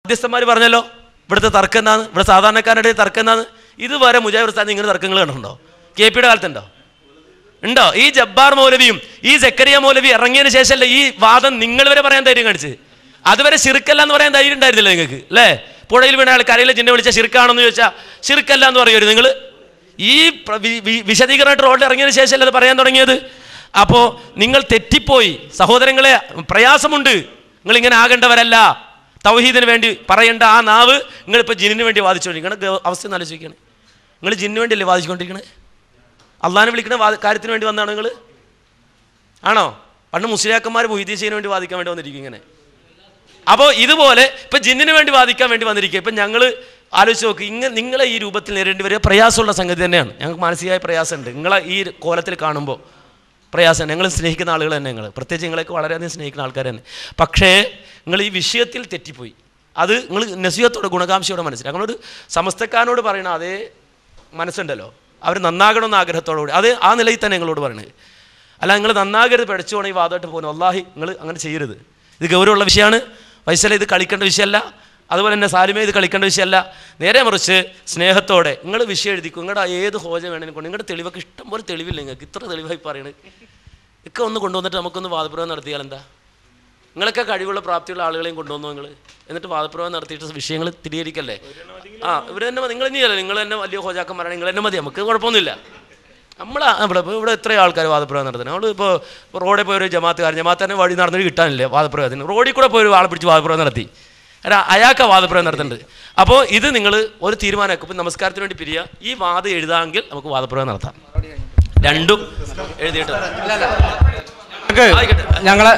മധ്യസ്ഥന്മാർ പറഞ്ഞല്ലോ ഇവിടുത്തെ തർക്കം എന്നാണ്, ഇവിടെ സാധാരണക്കാരുടെ തർക്കം എന്നാണ്. ഇതുവരെ മുജാഹിദ് ഉസ്താദ് ഇങ്ങനെ തർക്കങ്ങൾ കണ്ടിട്ടുണ്ടോ? KP-യുടെ കാലത്തുണ്ടോ? ഉണ്ടോ? ഈ ജബ്ബാർ മൗലവിയും ഈ സക്കരിയ മൗലവി ഇറങ്ങിയതിന് ശേഷമല്ലേ ഈ വാദം നിങ്ങൾ വരെ പറയാൻ ധൈര്യം കാണിച്ച്? അതുവരെ ശിർക്കല്ല എന്ന് പറയാൻ ധൈര്യം ഉണ്ടായിരുന്നില്ല നിങ്ങൾക്ക്, അല്ലേ? പുഴയിൽ വീണ ആൾ കരയിലെ ചിഹ്നം വിളിച്ചാൽ ശിർക്കാണെന്ന് ചോദിച്ചാൽ ശിർക്കല്ല എന്ന് പറയുമോ നിങ്ങൾ? ഈ വിശദീകരണമായിട്ട് റോഡിൽ ഇറങ്ങിയതിന് ശേഷമല്ലേ അത് പറയാൻ തുടങ്ങിയത്? അപ്പോൾ നിങ്ങൾ തെറ്റിപ്പോയി സഹോദരങ്ങളെ, പ്രയാസമുണ്ട്. നിങ്ങളിങ്ങനെ ആകേണ്ടവരല്ല. തൗഹീദിന് വേണ്ടി പറയേണ്ട ആ നാവ് നിങ്ങളിപ്പോൾ ജിന്നിന് വേണ്ടി വാദിച്ചുകൊണ്ടിരിക്കണം. അവസ്ഥ ഒന്ന് ആലോചിക്കണേ. നിങ്ങൾ ജിന്നിന് വേണ്ടിയല്ലേ വാദിച്ചുകൊണ്ടിരിക്കണേ? അള്ളാഹിനെ വിളിക്കുന്ന കാര്യത്തിന് വേണ്ടി വന്നതാണ് നിങ്ങൾ? ആണോ? പണ്ട് മുസ്ലിയാക്കന്മാർ മുഹീദ്ദീന് വേണ്ടി വാദിക്കാൻ വേണ്ടി വന്നിരിക്കും ഇങ്ങനെ. അപ്പോൾ ഇതുപോലെ ഇപ്പം ജിന്നിന് വേണ്ടി വാദിക്കാൻ വേണ്ടി വന്നിരിക്കുക. ഇപ്പം ഞങ്ങൾ ആലോചിച്ച് നോക്ക്, നിങ്ങളെ ഈ രൂപത്തിൽ നേരിടേണ്ടി വരിക പ്രയാസമുള്ള സംഗതി തന്നെയാണ്. ഞങ്ങൾക്ക് മാനസികമായ പ്രയാസമുണ്ട് നിങ്ങളെ ഈ കോലത്തിൽ കാണുമ്പോൾ. പ്രയാസം ഞങ്ങൾ സ്നേഹിക്കുന്ന ആളുകൾ തന്നെ, നിങ്ങൾ പ്രത്യേകിച്ച് നിങ്ങളൊക്കെ വളരെയധികം സ്നേഹിക്കുന്ന ആൾക്കാർ തന്നെ. പക്ഷേ നിങ്ങൾ ഈ വിഷയത്തിൽ തെറ്റിപ്പോയി. അത് നിങ്ങൾ നസീഹത്തോടെ ഗുണകാംക്ഷയോടെ മനസ്സിലാക്കി. നമ്മളൊരു സമസ്തക്കാരനോട് പറയണ അതേ മനസ്സുണ്ടല്ലോ, അവർ നന്നാകണമെന്ന ആഗ്രഹത്തോടുകൂടി അത് ആ നിലയിൽ തന്നെ നിങ്ങളോട് പറയണത്. അല്ല നിങ്ങൾ നന്നാകരുത് പഠിച്ചുകൊണ്ട് ഈ വാദമായിട്ട് പോകുന്നു. അല്ലാഹി നിങ്ങൾ അങ്ങനെ ചെയ്യരുത്. ഇത് ഗൗരവമുള്ള വിഷയമാണ്. വൈസല ഇത് കളിക്കേണ്ട വിഷയമല്ല. അതുപോലെ തന്നെ സാലിമ ഇത് കളിക്കേണ്ട വിഷയമല്ല. നേരെ മറിച്ച് സ്നേഹത്തോടെ നിങ്ങൾ വിഷയം എഴുതിക്കും. നിങ്ങളുടെ ഏത് ഹോജ വേണമെങ്കിലും കൊണ്ട് നിങ്ങളുടെ തെളിവൊക്കെ ഇഷ്ടം പോലെ തെളിവില്ല നിങ്ങൾക്ക്. ഇത്ര തെളിവായി പറയണത് ഒക്കെ ഒന്ന് കൊണ്ടുവന്നിട്ട് നമുക്കൊന്ന് വാദപ്രയോഗം നടത്തിയാൽ എന്താ? നിങ്ങളൊക്കെ കഴിവുള്ള പ്രാപ്തിയുള്ള ആളുകളെയും കൊണ്ടുവന്നു നിങ്ങൾ. എന്നിട്ട് വാദപ്രയോഗം നടത്തിയിട്ട് വിഷയങ്ങൾ സ്ഥിരീകരിക്കല്ലേ? ഇവർ തന്നെ നിങ്ങൾ തന്നെയല്ലേ, നിങ്ങൾ തന്നെ വലിയ ഹോജാക്കന്മാരാണ്, നിങ്ങൾ തന്നെ മതി, നമുക്ക് കുഴപ്പമൊന്നുമില്ല. ഇവിടെ എത്രയോ ആൾക്കാർ വാദപ്രയോഗം നടത്തുന്നത്. നമ്മളിപ്പോൾ റോഡിൽ പോയൊരു ജമാത്ത് തന്നെ വഴി നടന്നിട്ട് കിട്ടാനില്ലേ വാദപ്രയോഗത്തിന്? റോഡിൽ കൂടെ പോയൊരു ആളെ പിടിച്ച് വാദപ്രയോഗം നടത്തി, അയാൾക്ക് വാദപ്രയോഗം നടത്തുന്നുണ്ട്. അപ്പോൾ ഇത് നിങ്ങൾ ഒരു തീരുമാനമാക്കും. ഇപ്പം നമസ്കാരത്തിന് വേണ്ടി പിരിയുക, ഈ വാദം എഴുതാമെങ്കിൽ നമുക്ക് വാദപ്രയോഗം നടത്താം. രണ്ടും എഴുതിയിട്ട് ഞങ്ങളെ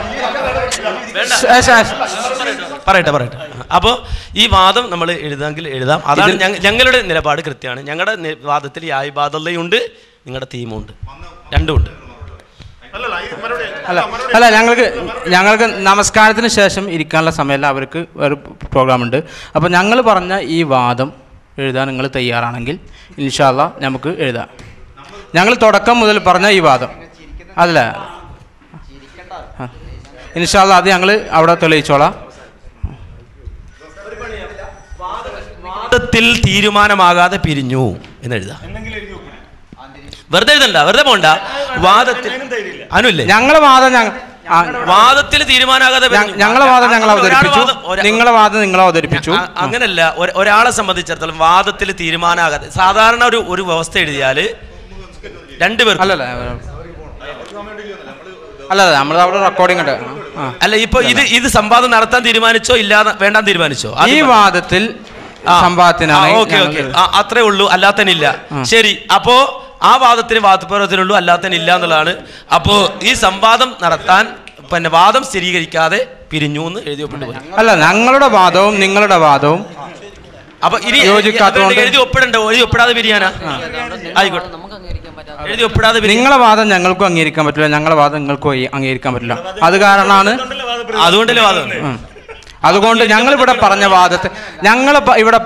പറയട്ടെ. അപ്പോൾ ഈ വാദം നമ്മൾ എഴുതാമെങ്കിൽ എഴുതാം. അതാണ് ഞങ്ങളുടെ നിലപാട് കൃത്യമാണ്. ഞങ്ങളുടെ വാദത്തിൽ യായിബാദുള്ളയുണ്ട്, നിങ്ങളുടെ തീമുണ്ട്, രണ്ടുമുണ്ട്. അല്ല ഞങ്ങൾക്ക് നമസ്കാരത്തിന് ശേഷം ഇരിക്കാനുള്ള സമയമല്ല, അവർക്ക് ഒരു പ്രോഗ്രാം ഉണ്ട്. അപ്പോൾ ഞങ്ങൾ പറഞ്ഞ ഈ വാദം എഴുതാൻ നിങ്ങൾ തയ്യാറാണെങ്കിൽ ഇൻഷാ അല്ലാഹ് നമുക്ക് എഴുതാം. ഞങ്ങൾ തുടക്കം മുതൽ പറഞ്ഞ ഈ വാദം അതല്ല ഇൻഷാ അല്ലാഹ് അത് ഞങ്ങൾ അവിടെ തെളിയിച്ചോളാം. വാദത്തിൽ തീരുമാനമാകാതെ പിരിഞ്ഞു എന്നെഴുതാം. വെറുതെ എഴുതണ്ട, വെറുതെ പോണ്ട. വാദത്തിൽ അനുല്ലേ ഞങ്ങളെ വാദത്തിൽ തീരുമാനമാകാതെ ഞങ്ങളെ വാദം ഞങ്ങൾ അവതരിപ്പിച്ചു, നിങ്ങളെ വാദം നിങ്ങൾ അവതരിപ്പിച്ചു. അങ്ങനല്ല, ഒരാളെ സംബന്ധിച്ചിടത്തോളം വാദത്തിൽ തീരുമാനമാകാതെ സാധാരണ ഒരു വ്യവസ്ഥ എഴുതിയാൽ രണ്ടുപേർ അല്ല നമ്മൾ അവിടെ റെക്കോർഡിംഗ് ഉണ്ട്. അല്ല ഇപ്പൊ ഇത് സംവാദം നടത്താൻ തീരുമാനിച്ചോ ഇല്ലാതെ വേണ്ടാൻ തീരുമാനിച്ചോ? ഈ വാദത്തിൽ സംവാദത്തിനാണ്. ഓക്കെ അത്രേ ഉള്ളൂ, അല്ലാത്തനില്ല. ശരി, അപ്പോ ആ വാദത്തിന് വാദപ്രയോഗത്തിനുള്ളൂ, അല്ലാത്തനില്ല എന്നുള്ളതാണ്. അപ്പോൾ ഈ സംവാദം നടത്താൻ പിന്നെ വാദം സ്ഥിരീകരിക്കാതെ പിരിഞ്ഞു എന്ന് എഴുതി അല്ല ഞങ്ങളുടെ വാദവും നിങ്ങളുടെ വാദവും അപ്പൊ ഇനി എഴുതി ഒപ്പിടാതെ പിരിയാനാ? ആയിക്കോട്ടെ, എഴുതി ഒപ്പിടാതെ നിങ്ങളെ വാദം ഞങ്ങൾക്കും അംഗീകരിക്കാൻ പറ്റില്ല, ഞങ്ങളെ വാദം നിങ്ങൾക്കും അംഗീകരിക്കാൻ പറ്റില്ല. അത് കാരണമാണ് അതുകൊണ്ടല്ലേ വാദം. അതുകൊണ്ട് ഞങ്ങൾ ഇവിടെ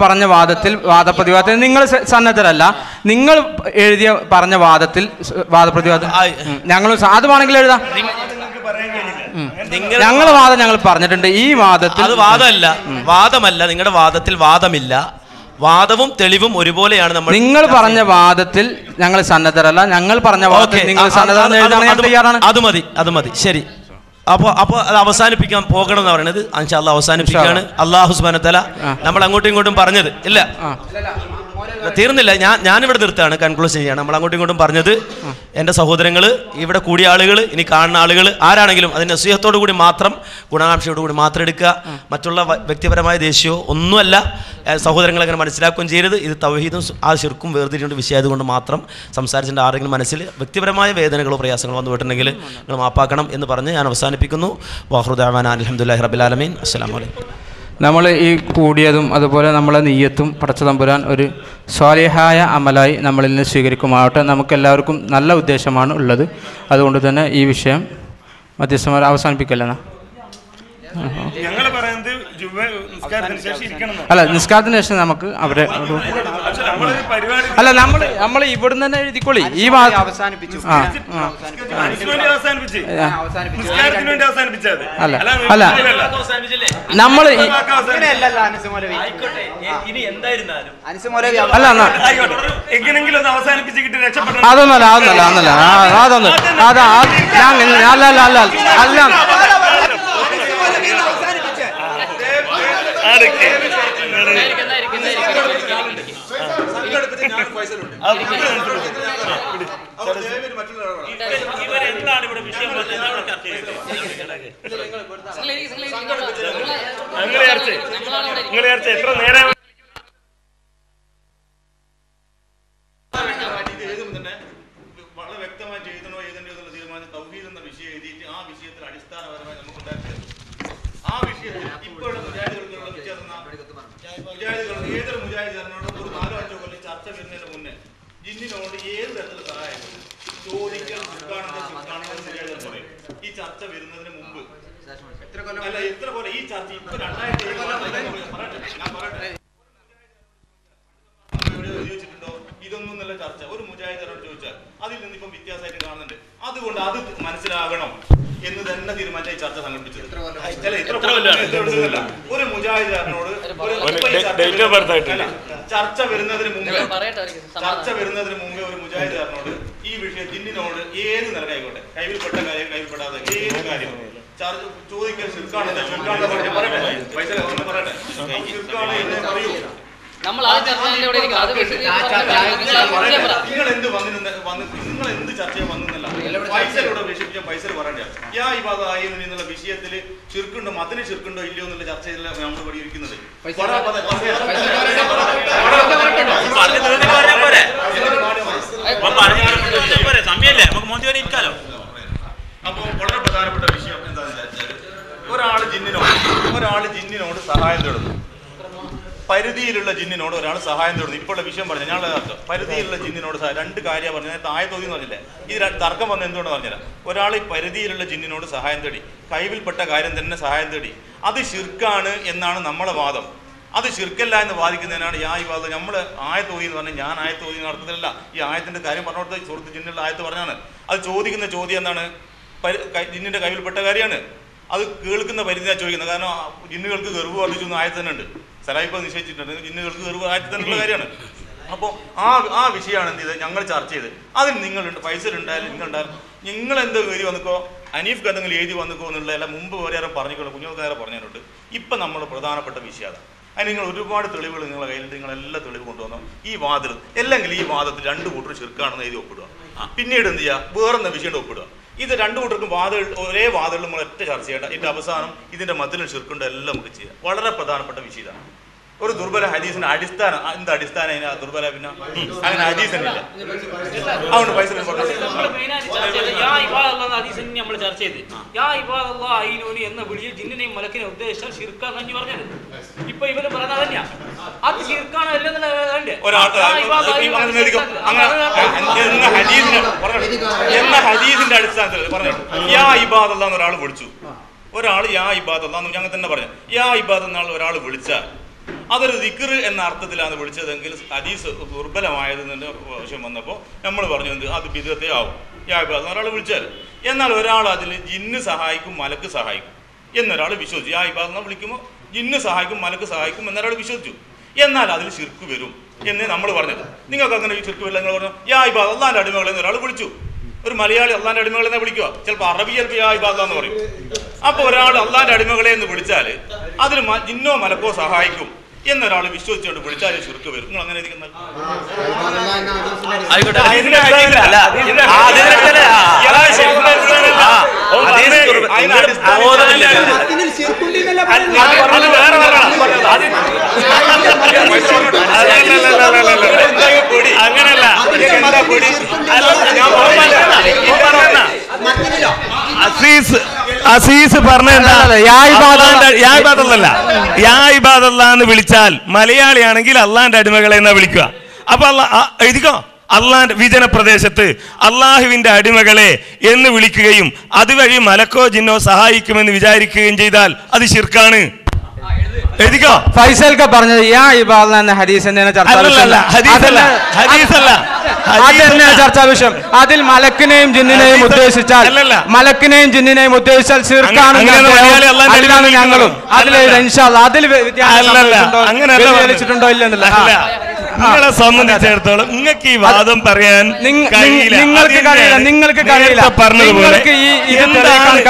പറഞ്ഞ വാദത്തിൽ വാദപ്രതിവാദത്തിൽ നിങ്ങൾ സന്നദ്ധരല്ല. നിങ്ങൾ എഴുതിയ പറഞ്ഞ വാദത്തിൽ വാദപ്രതിവാദം ഞങ്ങൾ അത് വേണമെങ്കിൽ എഴുതാം. ഞങ്ങളുടെ വാദം ഞങ്ങൾ പറഞ്ഞിട്ടുണ്ട്. ഈ വാദത്തിൽ അത് വാദമല്ല, നിങ്ങളുടെ വാദത്തിൽ വാദമില്ല. വാദവും തെളിവും ഒരുപോലെയാണ്. നിങ്ങൾ പറഞ്ഞ വാദത്തിൽ ഞങ്ങൾ സന്നദ്ധരല്ല, ഞങ്ങൾ പറഞ്ഞ വാദത്തിൽ നിങ്ങൾ സന്നദ്ധരാണ്. അത് മതി. ശരി, അപ്പോൾ അത് അവസാനിപ്പിക്കാൻ പോകണം എന്ന് പറയുന്നത് ഇൻഷാ അല്ലാഹ് അവസാനിപ്പിക്കുകയാണ്. അല്ലാഹു സുബ്ഹാനഹു വ തആല നമ്മൾ അങ്ങോട്ടും ഇങ്ങോട്ടും പറഞ്ഞത് ഇല്ല, തീർന്നില്ല. ഞാനിവിടെ നിർത്തുകയാണ്, കൺക്ലൂഡ് ചെയ്യുകയാണ്. നമ്മൾ അങ്ങോട്ടും ഇങ്ങോട്ടും പറഞ്ഞത് എൻ്റെ സഹോദരങ്ങൾ, ഇവിടെ കൂടിയ ആളുകൾ, ഇനി കാണുന്ന ആളുകൾ ആരാണെങ്കിലും അതിൻ്റെ നസീഹത്തോടു കൂടി മാത്രം, ഗുണകാംക്ഷയോടുകൂടി മാത്രം എടുക്കുക. മറ്റുള്ള വ്യക്തിപരമായ ദേഷ്യമോ ഒന്നുമല്ല. സഹോദരങ്ങൾ അങ്ങനെ മനസ്സിലാക്കുകയും ചെയ്യരുത്. ഇത് തൗഹീദും ആ ശിർക്കും വേർതിരിഞ്ഞുകൊണ്ട് വിഷയമായതുകൊണ്ട് മാത്രം സംസാരിച്ചിട്ട് ആരെങ്കിലും മനസ്സിൽ വ്യക്തിപരമായ വേദനകളോ പ്രയാസങ്ങളോ വന്നു പോയിട്ടുണ്ടെങ്കിൽ നിങ്ങൾ മാപ്പാക്കണം എന്ന് പറഞ്ഞ് ഞാൻ അവസാനിപ്പിക്കുന്നു. വാഖിറു ദഅ്വാനാ അൽഹംദുലില്ലാഹി റബ്ബിൽ ആലമീൻ. അസ്സലാമു അലൈക്കും. നമ്മൾ ഈ കൂടിയതും അതുപോലെ നമ്മളെ നിയ്യത്തും പടച്ച തമ്പുരാൻ ഒരു സ്വാലിഹായ അമലായി നമ്മളിൽ നിന്ന് സ്വീകരിക്കുമാവട്ടെ. നമുക്കെല്ലാവർക്കും നല്ല ഉദ്ദേശമാണ് ഉള്ളത്. അതുകൊണ്ട് തന്നെ ഈ വിഷയം മധ്യസ്ഥന്മാർ അവസാനിപ്പിക്കല്ലെന്നാ ഞങ്ങൾ പറയുന്നത് അല്ല, നിസ്കാരത്തിന് ശേഷം നമുക്ക് അവരെ അല്ല നമ്മൾ ഇവിടുന്ന് തന്നെ എഴുതിക്കോളി. ഈ അവസാനിപ്പിച്ചു. അല്ല അല്ല നമ്മൾ അതൊന്നല്ല ഇവരെന്താണ് ഇവിടെ വിഷയം എത്ര നേരം വളരെ വ്യക്തമായി എഴുതണോ എഴുതേണ്ടോ തീരുമാനം തൗഹീദ് എന്ന വിഷയം എഴുതിയിട്ട് ആ വിഷയത്തിൽ അടിസ്ഥാനപരമായി നമുക്ക് ഉണ്ടാക്കിയത് ആ വിഷയത്തിൽ ഇപ്പോഴുള്ള മുജാഹിദുകൾക്കുള്ള വ്യത്യാസം ഏതൊരു മുജാഹിദിനോട് ഒരു 4-5 കൊല്ലം ചർച്ച വരുന്നതിന് മുന്നേ ജിന്നിനോട് ഏത് തരത്തിലുള്ള സഹായം ചോദിക്കൽ പറയും. ഈ ചർച്ച വരുന്നതിന് മുമ്പ് അല്ല എത്ര കൊല്ലം ഈ ചർച്ച ഇപ്പൊ 2007 ഞാൻ പറയട്ടെ ചോദിച്ചിട്ടുണ്ടോ ഇതൊന്നും നല്ല ചർച്ച ഒരു മുജാഹിദിനോട് ചോദിച്ചാൽ അതിൽ നിന്ന് ഇപ്പം വ്യത്യാസമായിട്ട് കാണുന്നുണ്ട്. അതുകൊണ്ട് അത് മനസ്സിലാകണം എന്ന് തന്നെ തീരുമാനിച്ച ഈ ചർച്ച സംഘടിപ്പിച്ചത്. ഒരു മുജാഹിദിനോട് ചർച്ച വരുന്നതിന് മുമ്പേ ഒരു മുജാഹിദിനോട് ഈ വിഷയം ജിന്നിനോട് ഏത് നിലക്കായിക്കോട്ടെ, കൈവിൽപ്പെട്ട കാര്യം കൈവിൽപ്പെടാതെ ഏത് കാര്യം ചോദിക്കാൻ ശിർക്കാണെന്ന് പൈസ ഒന്ന് പറയട്ടെ, ശിർക്കാണ് എന്ന് പറയൂ. നിങ്ങൾ എന്ത് ചർച്ചയെ വന്നില്ല, പൈസയിലൂടെ വിഷയിപ്പിച്ച പൈസ പറയണ്ട. യാ ഇബാദായി എന്നുള്ള വിഷയത്തിൽ ശിർക്കുണ്ടോ, മതത്തിന് ശിർക്കുണ്ടോ ഇല്ലയോ എന്നുള്ള ചർച്ചയിൽ നമ്മൾ പഠിക്കുന്നത്. അപ്പൊ വളരെ പ്രധാനപ്പെട്ട വിഷയം എന്താണെന്ന് വെച്ചാൽ ഒരാള് ജിന്നിനോട് സഹായം തേടുന്നു. പരിധിയിലുള്ള ജിന്നിനോട് ഒരാൾ സഹായം തേടുന്നു. ഇപ്പോഴുള്ള വിഷയം പറഞ്ഞു ഞങ്ങൾ പരിധിയിലുള്ള ജിന്നിനോട് രണ്ട് കാര്യം പറഞ്ഞു. താഴെ തോന്നി എന്ന് പറഞ്ഞില്ലേ, ഈ തർക്കം വന്ന് എന്തുകൊണ്ട് പറഞ്ഞില്ല. ഒരാൾ ഈ പരിധിയിലുള്ള ജിന്നിനോട് സഹായം തേടി, കൈവിൽപ്പെട്ട കാര്യം തന്നെ സഹായം തേടി, അത് ശിർക്കാണ് എന്നാണ് നമ്മളെ വാദം. അത് ശിർക്കല്ല എന്ന് വാദിക്കുന്നതിനാണ് യാ ഈ വാദം. നമ്മൾ ആയത്തോതി എന്ന് പറഞ്ഞാൽ ഞാൻ ആയത്തോതി നടത്തുന്നില്ല, ഈ ആയത്തിന്റെ കാര്യം പറഞ്ഞോടത്ത് സുഹൃത്ത് ജിന്നുള്ള ആയത്ത് പറഞ്ഞാണ്. അത് ചോദിക്കുന്ന ചോദ്യം എന്താണ്, ജിന്നിന്റെ കൈവിൽപ്പെട്ട കാര്യമാണ്. അത് കേൾക്കുന്ന പരിധിയാണ് ചോദിക്കുന്നത്. കാരണം ജിന്നുകൾക്ക് ഗർവ് വർദ്ധിച്ചു എന്ന് ആയത്ത് തന്നെ ഉണ്ട്, സലായിപ്പ് നിശ്ചയിച്ചിട്ടുണ്ട്. ജിന്നുകൾക്ക് ഗർവ് ആയത്ത് തന്നെയുള്ള കാര്യമാണ്. അപ്പോൾ ആ വിഷയമാണ് എന്ത് ചെയ്തത് ഞങ്ങൾ ചർച്ച ചെയ്ത്. അതിന് നിങ്ങളുണ്ട്, പൈസ ഉണ്ടായാലും നിങ്ങളുണ്ടായാലും നിങ്ങൾ എന്ത് എഴുതി വന്നിക്കോ, അനീഫ് എന്തെങ്കിലും എഴുതി വന്നിക്കോ എന്നുള്ള എല്ലാം മുമ്പ് വേറെ പറഞ്ഞിട്ടുള്ളൂ, കുഞ്ഞുങ്ങൾക്ക് നേരെ പറഞ്ഞിട്ടുണ്ട്. ഇപ്പം നമ്മൾ പ്രധാനപ്പെട്ട വിഷയമാണ്. അതിന് നിങ്ങൾ ഒരുപാട് തെളിവുകൾ നിങ്ങളുടെ കയ്യിലുണ്ട്, നിങ്ങളെല്ലാ തെളിവ് കൊണ്ടുവന്നു. ഈ വാദത്തിൽ അല്ലെങ്കിൽ ഈ വാദത്തിൽ 2 കൂട്ടർ ശിർക്കാണെന്ന് എഴുതി ഒപ്പിടുക. പിന്നീട് എന്ത് ചെയ്യുക, വേറെന്ന വിഷയം ഒപ്പിടുക. ഇത് 2 കൂട്ടർക്കും ഒരേ വാദങ്ങൾ നമ്മൾ ഒറ്റ ചർച്ച ചെയ്യേണ്ട. ഇതിന്റെ അവസാനം ഇതിന്റെ മധ്യത്തിൽ ശിർക്കുണ്ട് എല്ലാം നമുക്ക് ചെയ്യാം. വളരെ പ്രധാനപ്പെട്ട വിഷയമാണ്. ഒരു ദുർബല ഹദീസിന്റെ അടിസ്ഥാനം എന്താ, അടിസ്ഥാനം അതിന് ദുർബല പിന്നെ അങ്ങനെ ഹദീസിനില്ല. അതുകൊണ്ട് പൈസ നമ്മൾ ചർച്ച ചെയ്ത് എന്ന വിളിയിൽ ജിന്നിനെയും മലക്കിനെ ഉദ്ദേശിച്ചാൽ ശിർക്കാന്ന് തന്നെ പറഞ്ഞത്. ഇപ്പൊ ഇവര് പറഞ്ഞ തന്നെയാ അത് ശിർക്കാണ് എന്ന ഹദീസിന്റെ അടിസ്ഥാനത്തിൽ പറഞ്ഞു. യാ ഇബാദല്ലാ എന്നൊരാൾ വിളിച്ചു, ഒരാൾ യാ ഇബാദല്ലാ എന്ന് ഞങ്ങൾ തന്നെ പറഞ്ഞു. യാ ഇബാദ് എന്നാൾ ഒരാൾ വിളിച്ചാൽ അതൊരു ദിക്ർ എന്ന അർത്ഥത്തിലാണ് വിളിച്ചതെങ്കിൽ ഹദീസ് ദുർബലമായതിൻ്റെ വിഷയം വന്നപ്പോൾ നമ്മൾ പറഞ്ഞു എന്ത്, അത് ബിദ്അത്തേ ആവും. യാ ഇബാദ് ഒരാൾ വിളിച്ചാൽ. എന്നാൽ ഒരാൾ അതിൽ ജിന്ന് സഹായിക്കും മലക്ക് സഹായിക്കും എന്നൊരാൾ വിശ്വസിച്ചു. യാ ഇബാദ് എന്ന് വിളിക്കുമ്പോൾ ജിന്ന് സഹായിക്കും മലക്ക് സഹായിക്കും എന്നൊരാൾ വിശ്വസിച്ചു. എന്നാൽ അതിൽ ശിർക്ക് വരും എന്ന് നമ്മൾ പറഞ്ഞത്. നിങ്ങൾക്ക് അങ്ങനെ ശിർക്ക് വരില്ല. നിങ്ങൾ പറഞ്ഞു യാ ഇബാദ് അള്ളാന്റെ അടിമകളെ ഒരാൾ വിളിച്ചു. ഒരു മലയാളി അള്ളാന്റെ അടിമകളെ എന്ന് വിളിക്കുക, ചിലപ്പോൾ അറബി ചിലപ്പോൾ യാ ഇബാദ് എന്ന് പറയും. അപ്പോൾ ഒരാൾ അള്ളാന്റെ അടിമകളെ എന്ന് വിളിച്ചാൽ അതിൽ ജിന്നോ മലക്കോ സഹായിക്കും എന്നൊരാൾ വിശ്വസിച്ചുകൊണ്ട് വിളിച്ചാൽ ശിർക്ക് വരും. നിങ്ങൾ അങ്ങനെ അങ്ങനല്ല. അസീസ് പറഞ്ഞ എന്ന് വിളിച്ചാൽ മലയാളിയാണെങ്കിൽ അള്ളാന്റെ അടിമകളെ എന്നാ വിളിക്കുക. അപ്പൊ എഴുതിക്കോ, അള്ളാന്റെ വിജന പ്രദേശത്ത് അള്ളാഹുവിന്റെ അടിമകളെ എന്ന് വിളിക്കുകയും അതുവഴി മലക്കോ ജിന്നോ സഹായിക്കുമെന്ന് വിചാരിക്കുകയും ചെയ്താൽ അത് ശിർക്കാണ്. എഴുതിക്കോ. ഫൈസൽക്ക പറഞ്ഞത് യാ ഇബാദ് എന്ന ഹദീസ് തന്നെയാണ് ചർച്ചാ വിഷയം. അതിൽ മലക്കിനെയും ജിന്നിനെയും ഉദ്ദേശിച്ചാൽ ശിർക്കാണ് ഞങ്ങളും അതിൽ വ്യതിചലിച്ചിട്ടുണ്ടോ ഇല്ലെന്നില്ല. നിങ്ങളെ സംബന്ധിച്ചിടത്തോളം നിങ്ങൾക്ക് ഈ വാദം പറയാൻ നിങ്ങൾക്ക് കഴിയില്ല പറഞ്ഞതുപോലെ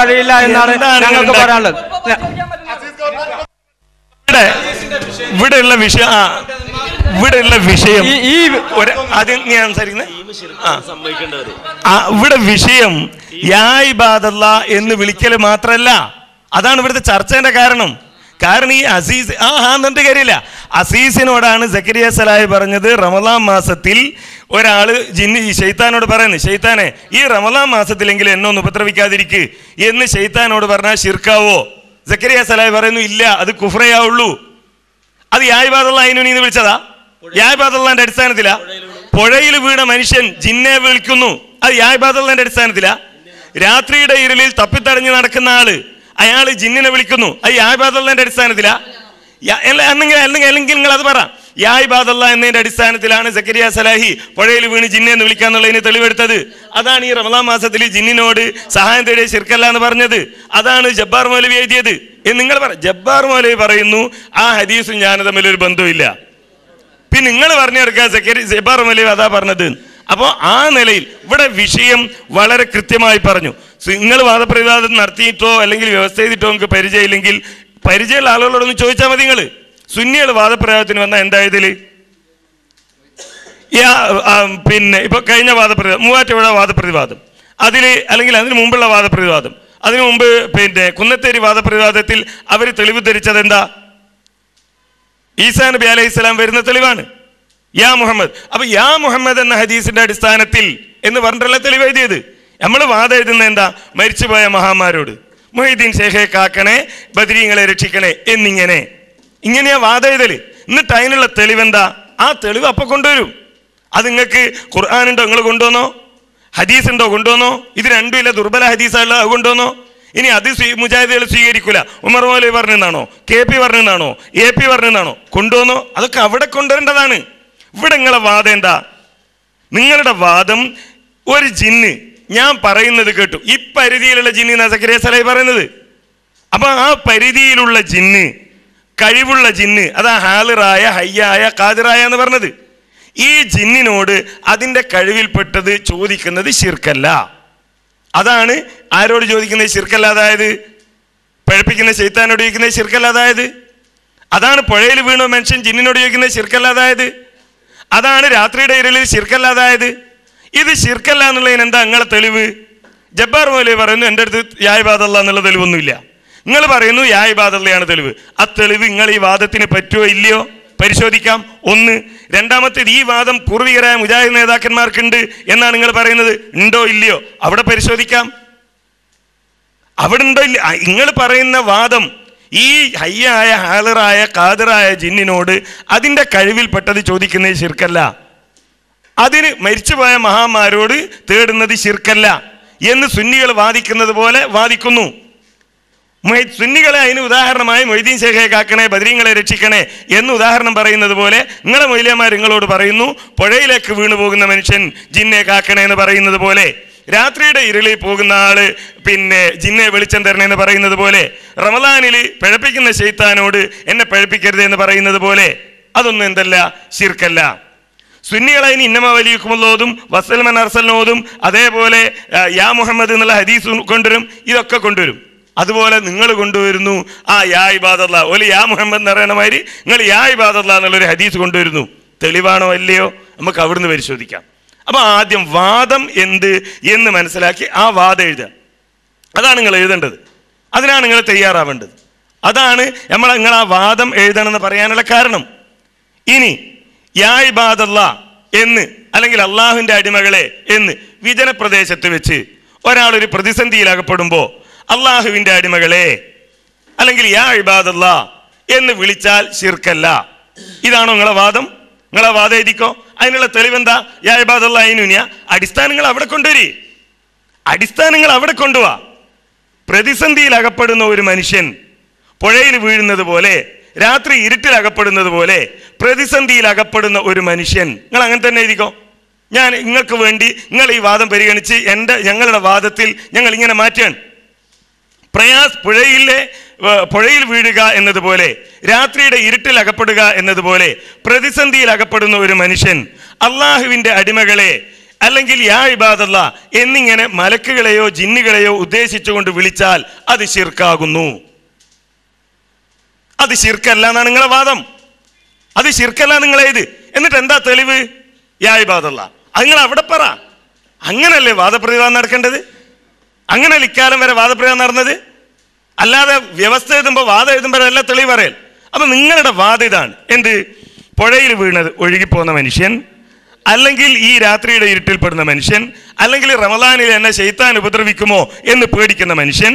കഴിയില്ല എന്നാണ് ഞങ്ങൾക്ക് പറയാനുള്ളത്. ഇവിടെയുള്ള വിഷയം ഞാൻ സംസാരിക്കുന്നത് ഇവിടെ വിഷയം യാ ഇബാദല്ലാ എന്ന് വിളിക്കല് മാത്രല്ല. അതാണ് ഇവിടുത്തെ ചർച്ചേന്റെ കാരണം. ഈ അസീസ് എന്നിട്ട് കാര്യമില്ല. അസീസിനോടാണ് സക്കരിയ സലാഹി പറഞ്ഞത് റമദാൻ മാസത്തിൽ ഒരാള് ശൈത്താനോട് പറയുന്നത്, ശൈത്താനെ ഈ റമദാൻ മാസത്തിലെങ്കിലും എന്നെ ഒന്ന് ഉപദ്രവിക്കാതിരിക്ക് എന്ന് ശൈത്താനോട് പറഞ്ഞാൽ ശിർക്കാവോ? സക്കരിയ സലാഹി പറയുന്നു ഇല്ല, അത് കുഫ്രയാവുള്ളൂ. അത് യാ ഇബാദല്ലാ എന്ന് വിളിച്ചതാ. യാ ഇബാദല്ലാന്റെ അടിസ്ഥാനത്തിലാ. പുഴയിൽ വീണ മനുഷ്യൻ ജിന്നെ വിളിക്കുന്നു, അത് യാ ഇബാദല്ലാന്റെ അടിസ്ഥാനത്തിലാ. രാത്രിയുടെ ഇരുളിൽ തപ്പിത്തടഞ്ഞ് നടക്കുന്ന ആള് അയാള് ജിന്നിനെ വിളിക്കുന്നു, അത് യാ ഇബാദല്ലാന്റെ അടിസ്ഥാനത്തിലാ. അല്ലെങ്കിൽ നിങ്ങൾ അത് പറ. യാ ഇബാദല്ലാ എന്നതിന്റെ അടിസ്ഥാനത്തിലാണ് സക്കരിയ സലാഹി പുഴയിൽ വീണ് ജിന്നെ എന്ന് വിളിക്കാന്നുള്ളതിന് തെളിവെടുത്തത്. അതാണ് ഈ റമദാൻ മാസത്തിൽ ജിന്നിനോട് സഹായം തേടിയ ശിർക്കല്ല എന്ന് പറഞ്ഞത്. അതാണ് ജബ്ബാർ മൗലവി എഴുതിയത് എന്ന് നിങ്ങൾ പറ. ജബ്ബാർ മൗലവി പറയുന്നു ആ ഹദീസും ഞാൻ തമ്മിലൊരു ബന്ധമില്ല. പിന്നെ നിങ്ങൾ പറഞ്ഞെടുക്കുക ജബ്ബാർ മൗലവി അതാ പറഞ്ഞത്. അപ്പോൾ ആ നിലയിൽ ഇവിടെ വിഷയം വളരെ കൃത്യമായി പറഞ്ഞു. നിങ്ങൾ വാദപ്രതിവാദം നടത്തിയിട്ടോ അല്ലെങ്കിൽ വ്യവസ്ഥ ചെയ്തിട്ടോ നിങ്ങൾക്ക് പരിചയമില്ലെങ്കിൽ പരിചയമുള്ള ആളുകളോടൊന്ന് ചോദിച്ചാൽ മതി. നിങ്ങൾ സുന്നികൾ വാദപ്രതിവാദത്തിന് വന്നാൽ എന്തായതിൽ പിന്നെ ഇപ്പൊ കഴിഞ്ഞ വാദപ്രതിവാദം മൂവാറ്റുപുഴ വാദപ്രതിവാദം അതിൽ അല്ലെങ്കിൽ അതിന് മുമ്പുള്ള വാദപ്രതിവാദം അതിനു മുമ്പ് പിന്നെ കുന്നത്തേരി വാദപ്രതിവാദത്തിൽ അവർ തെളിവ് ധരിച്ചത് എന്താ? ഈസാ നബി അലൈഹി സ്വലാം വരുന്ന തെളിവാണ് യാ മുഹമ്മദ്. അപ്പൊ യാ മുഹമ്മദ് എന്ന ഹദീസിന്റെ അടിസ്ഥാനത്തിൽ എന്ന് പറഞ്ഞിട്ടുള്ള തെളിവ് എഴുതിയത്. നമ്മൾ വാദം എഴുതുന്ന എന്താ? മരിച്ചുപോയ മഹാന്മാരോട് മുഹീദ്ദീൻ ഷേഖെ കാക്കണേ, ബദരീങ്ങളെ രക്ഷിക്കണേ ഇങ്ങനെയാ വാദം എഴുതല്. എന്നിട്ട് അതിനുള്ള തെളിവെന്താ? ആ തെളിവ് അപ്പൊ കൊണ്ടുവരും. അത് നിങ്ങൾക്ക് ഖുർആാനുണ്ടോ നിങ്ങൾ കൊണ്ടുവന്നോ? ഹദീസ് ഉണ്ടോ കൊണ്ടുവന്നോ? ഇത് രണ്ടും ഇല്ല, ദുർബല ഹദീസുള്ള അത് കൊണ്ടുവന്നോ? ഇനി അത് മുജാഹിദുകൾ സ്വീകരിക്കൂല. ഉമർ മൗലവി പറഞ്ഞെന്നാണോ, KP പറഞ്ഞെന്നാണോ, AP പറഞ്ഞെന്നാണോ കൊണ്ടുവന്നോ? അതൊക്കെ അവിടെ കൊണ്ടുവരേണ്ടതാണ്. ഇവിടെ നിങ്ങളെ വാദം എന്താ? നിങ്ങളുടെ വാദം ഒരു ജിന്ന് ഞാൻ പറയുന്നത് കേട്ടു, ഈ പരിധിയിലുള്ള ജിന്ന് എന്നാ സക്കരിയ സലാഹി പറയുന്നത്. അപ്പൊ ആ പരിധിയിലുള്ള ജിന്ന്, കഴിവുള്ള ജിന്ന്, അതാ ഹാലിറായ ഹയ്യായ ഖാദിറായ എന്ന് പറഞ്ഞത്. ഈ ജിന്നിനോട് അതിൻ്റെ കഴിവിൽപ്പെട്ടത് ചോദിക്കുന്നത് ശിർക്കല്ല. അതാണ് ആരോട് ചോദിക്കുന്നത് ശിർക്കല്ല. അതായത് പഴപ്പിക്കുന്ന ശൈത്താനോട് ചോദിക്കുന്നത് ശിർക്കല്ല. അതായത് അതാണ് പുഴയിൽ വീണ മനുഷ്യൻ ജിന്നിനോട് ചോദിക്കുന്നത് ശിർക്കല്ല. അതായത് അതാണ് രാത്രിയുടെ ഇരുളിൽ ശിർക്കല്ല. അതായത് ഇത് ശിർക്കല്ല എന്നുള്ളതിന് എന്താ നിങ്ങളെ തെളിവ്? ജബ്ബാർ മൗലവി പറയുന്നു എൻ്റെ അടുത്ത് യാ ഇബാദല്ലാ എന്നുള്ള തെളിവൊന്നുമില്ല. നിങ്ങൾ പറയുന്നു യാ ഇബാദല്ലയാണ് തെളിവ്. ആ തെളിവ് നിങ്ങൾ ഈ വാദത്തിന് പറ്റുമോ ഇല്ലയോ പരിശോധിക്കാം. ഒന്ന്. രണ്ടാമത്തേത്, ഈ വാദം പൂർവികരായ മുജാഹിദ് നേതാക്കന്മാർക്കുണ്ട് എന്നാണ് നിങ്ങൾ പറയുന്നത്. ഉണ്ടോ ഇല്ലയോ അവിടെ പരിശോധിക്കാം. അവിടെ ഉണ്ടോ ഇല്ല. നിങ്ങൾ പറയുന്ന വാദം ഈ ഹയ്യായ ഹാലിറായ ഖാദിറായ ജിന്നിനോട് അതിൻ്റെ കഴിവിൽപ്പെട്ടത് ചോദിക്കുന്നത് ശിർക്കല്ല, അതിന് മരിച്ചുപോയ മഹാന്മാരോട് തേടുന്നത് ശിർക്കല്ല എന്ന് സുന്നികൾ വാദിക്കുന്നത് പോലെ വാദിക്കുന്നു. സുന്നികളെ അതിന് ഉദാഹരണമായി മൊയ്തീൻ ഷേഖെ കാക്കണേ, ബദരീങ്ങളെ രക്ഷിക്കണേ എന്ന് ഉദാഹരണം പറയുന്നത് പോലെ നിങ്ങളെ മൊയ്ലിയമാർ നിങ്ങളോട് പറയുന്നു പുഴയിലേക്ക് വീണു പോകുന്ന മനുഷ്യൻ ജിന്നെ കാക്കണേ എന്ന് പറയുന്നത് പോലെ, രാത്രിയുടെ ഇരുളിൽ പോകുന്ന ആള് പിന്നെ ജിന്നെ വെളിച്ചം തരണേ എന്ന് പറയുന്നത് പോലെ, റമദാനിൽ പിഴപ്പിക്കുന്ന ശൈത്താനോട് എന്നെ പിഴപ്പിക്കരുത് എന്ന് പറയുന്നത് പോലെ, അതൊന്നും എന്തല്ല ശിർക്കല്ല. സുന്നികളതിന് ഇന്നമ വലിയക്കുമുള്ളതും വസൽമൻ അർസലിനോതും അതേപോലെ യാ മുഹമ്മദ് എന്നുള്ള ഹദീസ് കൊണ്ടുവരും, ഇതൊക്കെ കൊണ്ടുവരും. അതുപോലെ നിങ്ങൾ കൊണ്ടുവരുന്നു ആ യാ ഇബാദല്ലാ, ഒരു യാ മുഹമ്മദ് എന്ന് പറയുന്ന മാതിരി നിങ്ങൾ യാ ഇബാദല്ലാ എന്നുള്ളൊരു ഹദീസ് കൊണ്ടുവരുന്നു. തെളിവാണോ അല്ലയോ നമുക്ക് അവിടുന്ന് പരിശോധിക്കാം. അപ്പൊ ആദ്യം വാദം എന്ത് എന്ന് മനസ്സിലാക്കി ആ വാദം എഴുതുക. അതാണ് നിങ്ങൾ എഴുതേണ്ടത്, അതിനാണ് നിങ്ങൾ തയ്യാറാവേണ്ടത്. അതാണ് നിങ്ങൾ ആ വാദം എഴുതണമെന്ന് പറയാനുള്ള കാരണം. ഇനി യാ ഇബാദല്ലാ എന്ന് അല്ലെങ്കിൽ അള്ളാഹുവിൻ്റെ അടിമകളെ എന്ന് വിജനപ്രദേശത്ത് വെച്ച് ഒരാളൊരു പ്രതിസന്ധിയിലകപ്പെടുമ്പോൾ അള്ളാഹുവിൻ്റെ അടിമകളെ അല്ലെങ്കിൽ യാ ഇബാദല്ലാ എന്ന് വിളിച്ചാൽ ശിർക്കല്ല. ഇതാണോ നിങ്ങളെ വാദം? നിങ്ങളെ വാദം എഴുതിക്കോ. അതിനുള്ള തെളിവെന്താ? യാ ഇബാദല്ലാ അതിനുനിയ അടിസ്ഥാനങ്ങൾ അവിടെ കൊണ്ടുവരി, അടിസ്ഥാനങ്ങൾ അവിടെ കൊണ്ടുപോവാ. പ്രതിസന്ധിയിൽ അകപ്പെടുന്ന ഒരു മനുഷ്യൻ പുഴയിൽ വീഴുന്നത് പോലെ, രാത്രി ഇരുട്ടിൽ അകപ്പെടുന്നത് പോലെ പ്രതിസന്ധിയിൽ അകപ്പെടുന്ന ഒരു മനുഷ്യൻ. നിങ്ങൾ അങ്ങനെ തന്നെ ഇരിക്കോ. ഞാൻ നിങ്ങൾക്ക് വേണ്ടി നിങ്ങൾ ഈ വാദം പരിഗണിച്ച് ഞങ്ങളുടെ വാദത്തിൽ ഞങ്ങൾ ഇങ്ങനെ മാറ്റുകയാണ്. പുഴയിൽ വീഴുക എന്നതുപോലെ, രാത്രിയുടെ ഇരുട്ടിൽ അകപ്പെടുക എന്നതുപോലെ പ്രതിസന്ധിയിൽ അകപ്പെടുന്ന ഒരു മനുഷ്യൻ അള്ളാഹുവിൻ്റെ അടിമകളെ അല്ലെങ്കിൽ യാ ഇബാദല്ലാ എന്നിങ്ങനെ മലക്കുകളെയോ ജിന്നുകളെയോ ഉദ്ദേശിച്ചുകൊണ്ട് വിളിച്ചാൽ അത് ശിർക്കാകുന്നു. അത് ശിർക്കല്ല എന്നാണ് നിങ്ങളെ വാദം. അത് ശിർക്കല്ല നിങ്ങളേത്. എന്നിട്ട് എന്താ തെളിവ്? യാ ഇബാദല്ലാ. അത് നിങ്ങൾ അവിടെ പറ. അങ്ങനല്ലേ വാദപ്രതിവാദം നടക്കേണ്ടത്? അങ്ങനല്ല ഇക്കാലം വരെ വാദപ്രതിവാദം നടന്നത്. അല്ലാതെ വ്യവസ്ഥ എഴുതുമ്പോൾ വാദം എഴുതുമ്പോഴല്ല തെളിവ് പറയൽ. അപ്പൊ നിങ്ങളുടെ വാദം ഇതാണ്. എന്ത്? പുഴയിൽ വീണത് ഒഴുകിപ്പോകുന്ന മനുഷ്യൻ, അല്ലെങ്കിൽ ഈ രാത്രിയുടെ ഇരുട്ടിൽപ്പെടുന്ന മനുഷ്യൻ, അല്ലെങ്കിൽ റമദാനിൽ എന്നെ ശൈത്താൻ ഉപദ്രവിക്കുമോ എന്ന് പേടിക്കുന്ന മനുഷ്യൻ,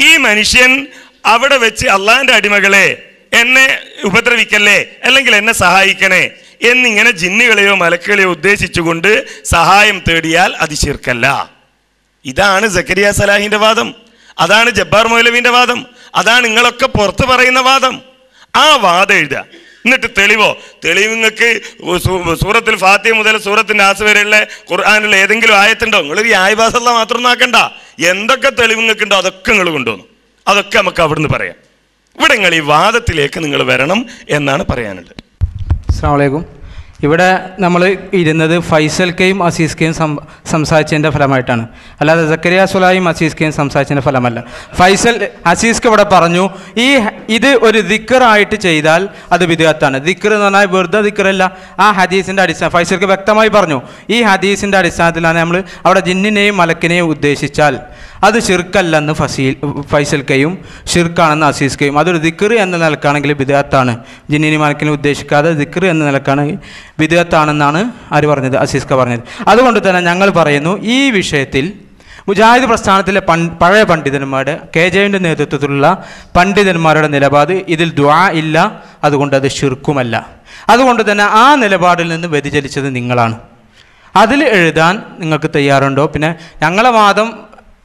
ഈ മനുഷ്യൻ അവിടെ വെച്ച് അള്ളാഹിന്റെ അടിമകളെ എന്നെ ഉപദ്രവിക്കല്ലേ അല്ലെങ്കിൽ എന്നെ സഹായിക്കണേ എന്നിങ്ങനെ ജിന്നുകളെയോ മലക്കുകളെയോ ഉദ്ദേശിച്ചുകൊണ്ട് സഹായം തേടിയാൽ അത് ശിർക്കല്ല. ഇതാണ് സക്കരിയ സലാഹിന്റെ വാദം. അതാണ് ജബ്ബാർ മൗലവിന്റെ വാദം. അതാണ് നിങ്ങളൊക്കെ പുറത്ത് പറയുന്ന വാദം. ആ വാദം എഴുതുക. എന്നിട്ട് തെളിവ് നിങ്ങൾക്ക് സൂറത്തുൽ ഫാത്തിഹ മുതൽ സൂറത്തുൽ നാസ് വരെയുള്ള ഖുർആനിൽ ഏതെങ്കിലും ആയത്തുണ്ടോ? നിങ്ങൾ ഈ ആയബാസല്ല മാത്രം നോക്കണ്ട. എന്തൊക്കെ തെളിവ് നിങ്ങൾക്കുണ്ടോ അതൊക്കെ നിങ്ങൾ കൊണ്ടുവന്നു. അതൊക്കെ നമുക്ക് അവിടുന്ന് പറയാം. ഇവിടെ നിങ്ങൾ ഈ വാദത്തിലേക്ക് നിങ്ങൾ വരണം എന്നാണ് പറയാനുള്ളത്. അസ്സലാമു അലൈക്കും. ഇവിടെ നമ്മൾ ഇരുന്നത് ഫൈസൽ കെയും അസീസ് കെയും സംസാരിച്ചതിൻ്റെ ഫലമായിട്ടാണ്, അല്ലാതെ സക്കരിയ സുലായും അസീസ് കെയും സംസാരിച്ചതിൻ്റെ ഫലമല്ല. അസീസ്ക്ക് ഇവിടെ പറഞ്ഞു ഇത് ഒരു ദിക്റായിട്ട് ചെയ്താൽ അത് ബിദ്അത്താണ്. ദിക്ർ എന്ന് പറഞ്ഞാൽ വെറുതെ ദിക്റല്ല. ആ ഹദീസിൻ്റെ അടിസ്ഥാനം ഫൈസൽക്ക് വ്യക്തമായി പറഞ്ഞു. ഈ ഹദീസിൻ്റെ അടിസ്ഥാനത്തിലാണ് നമ്മൾ അവിടെ ജിന്നിനെയും മലക്കിനെയും ഉദ്ദേശിച്ചാൽ അത് ഷിർക്കല്ലെന്ന് ഫൈസൽ കെയും ഷിർക്കാണെന്ന് അസീസ് കെയും. അതൊരു ദിക്ർ എന്ന നിലക്കാണെങ്കിൽ ബിദ്അത്താണ്. ജിന്നിനെയും മലക്കിനെയും ഉദ്ദേശിക്കാതെ ദിക്ർ എന്ന നിലക്കാണെങ്കിൽ ബിദ്അത്താണെന്നാണ് ആര് പറഞ്ഞത്? അസീസ് ക പറഞ്ഞത്. അതുകൊണ്ട് തന്നെ ഞങ്ങൾ പറയുന്നു ഈ വിഷയത്തിൽ മുജാഹിദ് പ്രസ്ഥാനത്തിലെ പഴയ പണ്ഡിതന്മാരുടെ KJയുടെ നേതൃത്വത്തിലുള്ള പണ്ഡിതന്മാരുടെ നിലപാട് ഇതിൽ ദുആ ഇല്ല, അതുകൊണ്ട് അത് ഷിർക്കുമല്ല. അതുകൊണ്ട് തന്നെ ആ നിലപാടിൽ നിന്ന് വ്യതിചലിച്ചത് നിങ്ങളാണ്. അതിൽ എഴുതാൻ നിങ്ങൾക്ക് തയ്യാറുണ്ടോ? പിന്നെ ഞങ്ങളെ വാദം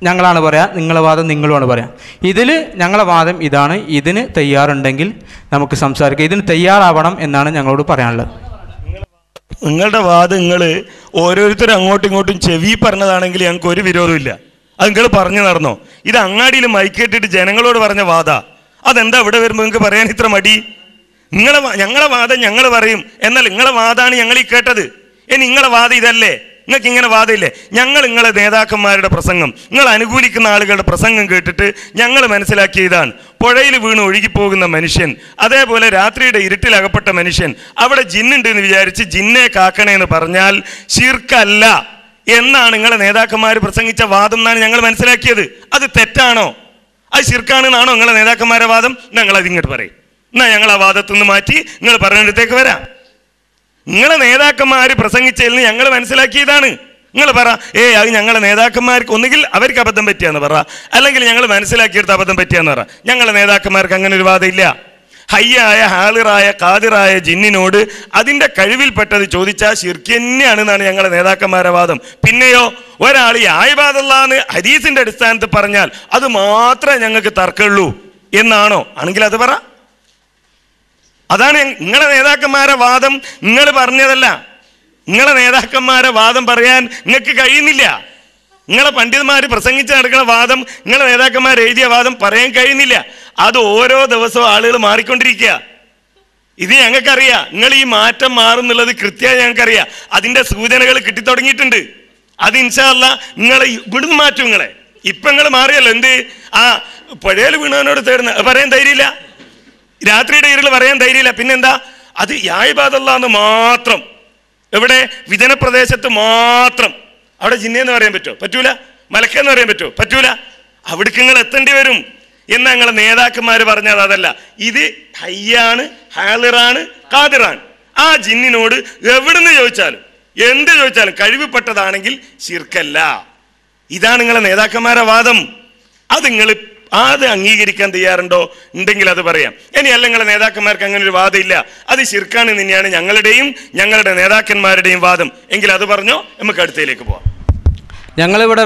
ഞങ്ങളാണ് പറയാം, നിങ്ങളെ വാദം നിങ്ങളുമാണ് പറയാം. ഇതിൽ ഞങ്ങളെ വാദം ഇതാണ്. ഇതിന് തയ്യാറുണ്ടെങ്കിൽ നമുക്ക് സംസാരിക്കാം. ഇതിന് തയ്യാറാവണം എന്നാണ് ഞങ്ങളോട് പറയാനുള്ളത്. നിങ്ങളുടെ വാദം നിങ്ങൾ ഓരോരുത്തരും അങ്ങോട്ടും ഇങ്ങോട്ടും ചെവി പറഞ്ഞതാണെങ്കിൽ ഞങ്ങൾക്ക് ഒരു വിരോധമില്ല. അത് നിങ്ങൾ പറഞ്ഞു നടന്നോ. ഇത് അങ്ങാടിയിൽ മൈക്കേട്ടിട്ട് ജനങ്ങളോട് പറഞ്ഞ വാദ. അതെന്താ ഇവിടെ വരുമ്പോൾ നിങ്ങൾക്ക് പറയാൻ ഇത്ര മടി? ഞങ്ങളെ വാദം ഞങ്ങൾ പറയും, എന്നാൽ നിങ്ങളെ വാദമാണ് ഞങ്ങൾ ഈ കേട്ടത്. ഇനി നിങ്ങളെ വാദം ഇതല്ലേ? നിങ്ങൾക്ക് ഇങ്ങനെ വാദമില്ലേ? ഞങ്ങൾ നിങ്ങളെ നേതാക്കന്മാരുടെ പ്രസംഗം, നിങ്ങൾ അനുകൂലിക്കുന്ന ആളുകളുടെ പ്രസംഗം കേട്ടിട്ട് ഞങ്ങൾ മനസ്സിലാക്കിയ ഇതാണ്. പുഴയിൽ വീണ് ഒഴുകിപ്പോകുന്ന മനുഷ്യൻ, അതേപോലെ രാത്രിയുടെ ഇരുട്ടിൽ അകപ്പെട്ട മനുഷ്യൻ, അവിടെ ജിന്നുണ്ട് എന്ന് വിചാരിച്ച് ജിന്നെ കാക്കണേ എന്ന് പറഞ്ഞാൽ ശിർക്കല്ല എന്നാണ് നിങ്ങളെ നേതാക്കന്മാർ പ്രസംഗിച്ച വാദം എന്നാണ് ഞങ്ങൾ മനസ്സിലാക്കിയത്. അത് തെറ്റാണോ? അത് ശിർക്കാണെന്നാണോ നിങ്ങളെ നേതാക്കന്മാരുടെ വാദം? ഞങ്ങൾ അതിങ്ങോട്ട് പറയും. എന്നാൽ ഞങ്ങൾ ആ വാദത്തിൽ നിന്ന് മാറ്റി നിങ്ങൾ പറയുന്നിടത്തേക്ക് വരാം. നിങ്ങളെ നേതാക്കന്മാർ പ്രസംഗിച്ചതിൽ നിന്ന് ഞങ്ങൾ മനസ്സിലാക്കിയതാണ്. നിങ്ങൾ പറ, അത് ഞങ്ങളെ നേതാക്കന്മാർക്ക് ഒന്നുകിൽ അവർക്ക് അബദ്ധം പറ്റിയാന്ന് പറ, അല്ലെങ്കിൽ ഞങ്ങൾ മനസ്സിലാക്കിയെടുത്ത് അബദ്ധം പറ്റിയാന്ന് പറ. ഞങ്ങളെ നേതാക്കന്മാർക്ക് അങ്ങനെ ഒരു വാദമില്ല. ഹയ്യായ ഹാളിറായ ഖാദിറായ ജിന്നിനോട് അതിൻ്റെ കഴിവിൽപ്പെട്ടത് ചോദിച്ചാൽ ശിർക്ക് തന്നെയാണെന്നാണ് ഞങ്ങളെ നേതാക്കന്മാരുടെ വാദം. പിന്നെയോ ഒരാൾ ഈ ആയിബാദല്ലാന്ന് ഹദീസിന്റെ അടിസ്ഥാനത്തിൽ പറഞ്ഞാൽ അത് മാത്രമേ ഞങ്ങൾക്ക് തർക്കമുള്ളൂ എന്നാണോ? ആണെങ്കിൽ അത് പറ. അതാണ് നിങ്ങളെ നേതാക്കന്മാരെ വാദം. നിങ്ങൾ പറഞ്ഞതല്ല. നിങ്ങളെ നേതാക്കന്മാരെ വാദം പറയാൻ നിങ്ങൾക്ക് കഴിയുന്നില്ല. നിങ്ങളെ പണ്ഡിതന്മാർ പ്രസംഗിച്ച് നടക്കുന്ന വാദം, നിങ്ങളെ നേതാക്കന്മാർ എഴുതിയ വാദം പറയാൻ കഴിയുന്നില്ല. അത് ഓരോ ദിവസവും ആളുകൾ മാറിക്കൊണ്ടിരിക്കുക. ഇത് ഞങ്ങൾക്കറിയാം. നിങ്ങൾ ഈ മാറ്റം മാറുന്നുള്ളത് കൃത്യമായി ഞങ്ങൾക്കറിയാം. അതിൻ്റെ സൂചനകൾ കിട്ടിത്തുടങ്ങിയിട്ടുണ്ട്. അത് ഇൻഷാ അല്ലാ നിങ്ങൾ ഇവിടുന്ന് മാറ്റും. നിങ്ങളെ ഇപ്പം നിങ്ങൾ മാറിയല്ലോ. എന്ത് ആ പുഴയിൽ വീണവനോട് പറയാൻ ധൈര്യമില്ല, രാത്രിയുടെ ഇരുൾ പറയാൻ ധൈര്യമില്ല. പിന്നെന്താ? അത് യായിബാദല്ലാന്ന് മാത്രം. എവിടെ? വിജനപ്രദേശത്ത് മാത്രം. അവിടെ ജിന്നെന്ന് പറയാൻ പറ്റുമോ? പറ്റൂല. മലക്കെന്ന് പറയാൻ പറ്റുമോ? പറ്റൂല. അവിടേക്ക് നിങ്ങൾ എത്തേണ്ടി വരും എന്നാ ഞങ്ങളെ നേതാക്കന്മാർ പറഞ്ഞത്. അതല്ല, ഇത് ഹയ്യാണ്, ഹാളിറാണ്, ഖാദിറാണ്. ആ ജിന്നിനോട് എവിടുന്ന് ചോദിച്ചാലും എന്ത് ചോദിച്ചാലും കഴിവുപ്പെട്ടതാണെങ്കിൽ ശിർക്കല്ല. ഇതാണ് നിങ്ങളെ നേതാക്കന്മാരെ വാദം. അത് നിങ്ങൾ അത് അംഗീകരിക്കാൻ തയ്യാറുണ്ടോ? ഉണ്ടെങ്കിൽ അത് പറയാം. ഇനി അല്ല നിങ്ങളെ നേതാക്കന്മാർക്ക് അങ്ങനെ ഒരു വാദം ഇല്ല, അത് ശിർക്കാണ് തന്നെയാണ് ഞങ്ങളുടെയും ഞങ്ങളുടെ നേതാക്കന്മാരുടെയും വാദം, എങ്കിൽ അത് പറഞ്ഞോ. നമുക്ക് അടുത്തയിലേക്ക് പോവാം. ഞങ്ങളിവിടെ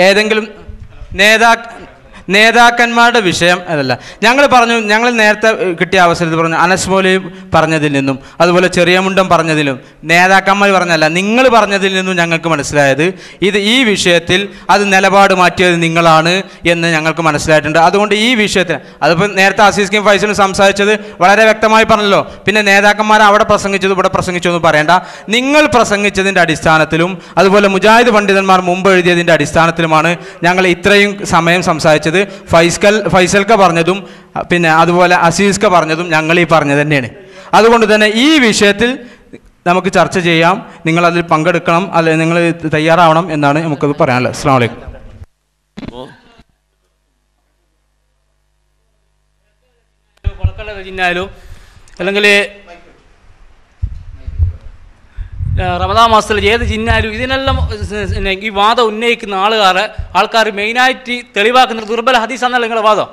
ഏതെങ്കിലും നേതാക്കന്മാരുടെ വിഷയം അതല്ല. ഞങ്ങൾ പറഞ്ഞു, ഞങ്ങൾ നേരത്തെ കിട്ടിയ അവസരത്തിൽ പറഞ്ഞു, അനസ് മൗലവി പറഞ്ഞതിൽ നിന്നും അതുപോലെ ചെറിയ മുണ്ടം പറഞ്ഞതിലും നേതാക്കന്മാർ പറഞ്ഞല്ല, നിങ്ങൾ പറഞ്ഞതിൽ നിന്നും ഞങ്ങൾക്ക് മനസ്സിലായത് ഈ വിഷയത്തിൽ അത് നിലപാട് മാറ്റിയത് നിങ്ങളാണ് എന്ന് ഞങ്ങൾക്ക് മനസ്സിലായിട്ടുണ്ട്. അതുകൊണ്ട് ഈ വിഷയത്തിൽ അതിപ്പോൾ നേരത്തെ അസീസ്ക്കും ഫൈസലും സംസാരിച്ചത് വളരെ വ്യക്തമായി പറഞ്ഞല്ലോ. പിന്നെ നേതാക്കന്മാർ അവിടെ പ്രസംഗിച്ചത് ഇവിടെ പ്രസംഗിച്ചു എന്ന് പറയേണ്ട. നിങ്ങൾ പ്രസംഗിച്ചതിൻ്റെ അടിസ്ഥാനത്തിലും അതുപോലെ മുജാഹിദ് പണ്ഡിതന്മാർ മുമ്പ് എഴുതിയതിൻ്റെ അടിസ്ഥാനത്തിലുമാണ് ഞങ്ങൾ ഇത്രയും സമയം സംസാരിച്ചത്. ഫൈസൽക്ക പറഞ്ഞതും പിന്നെ അതുപോലെ അസീസ്ക പറഞ്ഞതും ഞങ്ങൾ ഈ പറഞ്ഞത് തന്നെയാണ്. അതുകൊണ്ട് തന്നെ ഈ വിഷയത്തിൽ നമുക്ക് ചർച്ച ചെയ്യാം, നിങ്ങളതിൽ പങ്കെടുക്കണം, അല്ലെ നിങ്ങൾ തയ്യാറാവണം എന്നാണ് നമുക്കത് പറയാനുള്ളത്. അസ്സലാമു അലൈക്കും. ജിന്നായാലും അല്ലെങ്കിൽ റമദാൻ മാസത്തിൽ ഏത് ജിന്നായാലും ഇതിനെല്ലാം ഈ വാദം ഉന്നയിക്കുന്ന ആൾക്കാർ മെയിനായിട്ട് തെളിവാക്കുന്ന ദുർബല ഹദീസാണല്ലോ നിങ്ങളുടെ വാദം.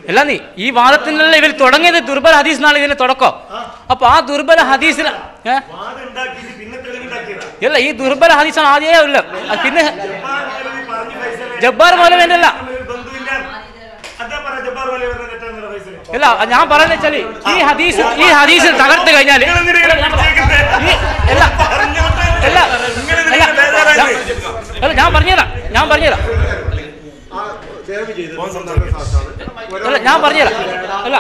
അല്ല, ഈ വാദത്തിനെല്ലാം ഇവർ തുടങ്ങിയത് ദുർബല ഹദീസ് എന്നാണ് ഇതിന്റെ തുടക്കം. അപ്പൊ ആ ദുർബല ഹദീസിന് അല്ല, ഈ ദുർബല ഹദീസാണ് ആദ്യമേ ഇല്ല. പിന്നെ ജബ്ബാർ മൗലവിന്റെ അല്ല, അല്ല ഞാൻ പറയുന്നത് വെച്ചാല് ഈ ഹദീസ് തകർത്ത് കഴിഞ്ഞാൽ ഞാൻ പറഞ്ഞുതരാം അല്ല,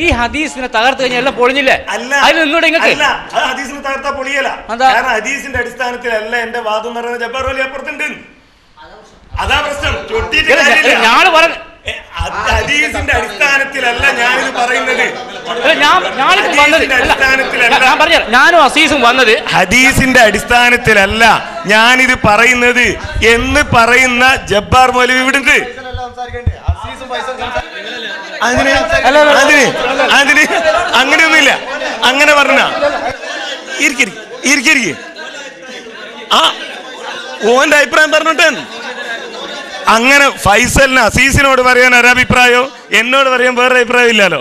ഈ ഹദീസിനെ തകർത്ത് കഴിഞ്ഞാൽ എല്ലാം പൊളിഞ്ഞില്ലേ? അതിൽ നിന്നൂടെ നിങ്ങൾക്ക് ഹദീസിനെ തകർത്താ പൊളിയല്ല. കാരണം ഹദീസിന്റെ അടിസ്ഥാനത്തിലല്ല എന്റെ വാദം എന്ന് പറയുന്നത് ജബ്ബാർ വലിയ അപ്പുറത്തുണ്ട്. അതാ പ്രശ്നം. ഞാന് പറഞ്ഞ ഹദീസിന്റെ അടിസ്ഥാനത്തിലല്ല ഞാനിത് പറയുന്നത്. ഞാനും അസീസും വന്നത് ഹദീസിന്റെ അടിസ്ഥാനത്തിലല്ല ഞാനിത് പറയുന്നത് എന്ന് പറയുന്ന ജബ്ബാർ മൗലവി ഇവിടെ ഉണ്ട്. അതിന് അങ്ങനെയൊന്നുമില്ല. അങ്ങനെ പറഞ്ഞ ഇരിക്കരിക്ക് ആ ഓന്റെ അഭിപ്രായം പറഞ്ഞിട്ട് അങ്ങനെ ഫൈസലിന് അസീസിനോട് പറയാൻ ഒരഭിപ്രായോ എന്നോട് പറയാൻ വേറെ അഭിപ്രായം ഇല്ലല്ലോ.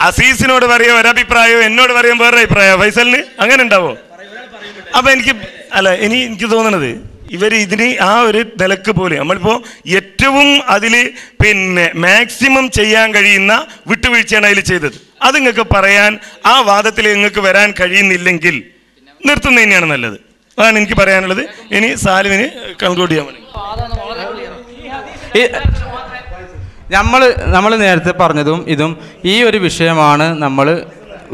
അസീസിനോട് പറയാൻ ഒരഭിപ്രായോ എന്നോട് പറയാൻ വേറെ അഭിപ്രായോ ഫൈസലിന് അങ്ങനെ ഉണ്ടാവോ? അപ്പൊ എനിക്ക് തോന്നണത് ഇതിന് ആ ഒരു നിലക്ക് പോലെ നമ്മളിപ്പോ ഏറ്റവും അതില് മാക്സിമം ചെയ്യാൻ കഴിയുന്ന വിട്ടുവീഴ്ചയാണ് അതിൽ ചെയ്തത്. അത് നിങ്ങൾക്ക് പറയാൻ ആ വാദത്തിൽ നിങ്ങൾക്ക് വരാൻ കഴിയുന്നില്ലെങ്കിൽ നിർത്തുന്നത് തന്നെയാണ് നല്ലത്. അതാണ് എനിക്ക് പറയാനുള്ളത്. ഇനി സാലിമിന് കൺക്ലൂഡ് ചെയ്യാൻ വേണ്ടി നമ്മൾ നേരത്തെ പറഞ്ഞതും ഇതും ഈ ഒരു വിഷയമാണ് നമ്മൾ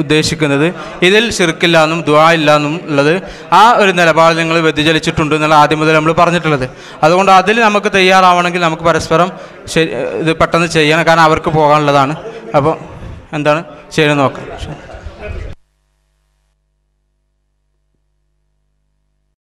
ഉദ്ദേശിക്കുന്നത്. ഇതിൽ ശിർക്കില്ല എന്നും ദുആ ഇല്ല എന്നും ഉള്ളത് ആ ഒരു നിലപാട് നിങ്ങൾ വ്യതിചലിച്ചിട്ടുണ്ട് എന്നുള്ള ആദ്യം മുതൽ നമ്മൾ പറഞ്ഞിട്ടുള്ളത്. അതുകൊണ്ട് അതിൽ നമുക്ക് തയ്യാറാവണമെങ്കിൽ നമുക്ക് പരസ്പരം ഇത് പെട്ടെന്ന് ചെയ്യണം. കാരണം അവർക്ക് പോകാനുള്ളതാണ്. അപ്പോൾ എന്താണ് ചെയ്യണം നോക്കാം.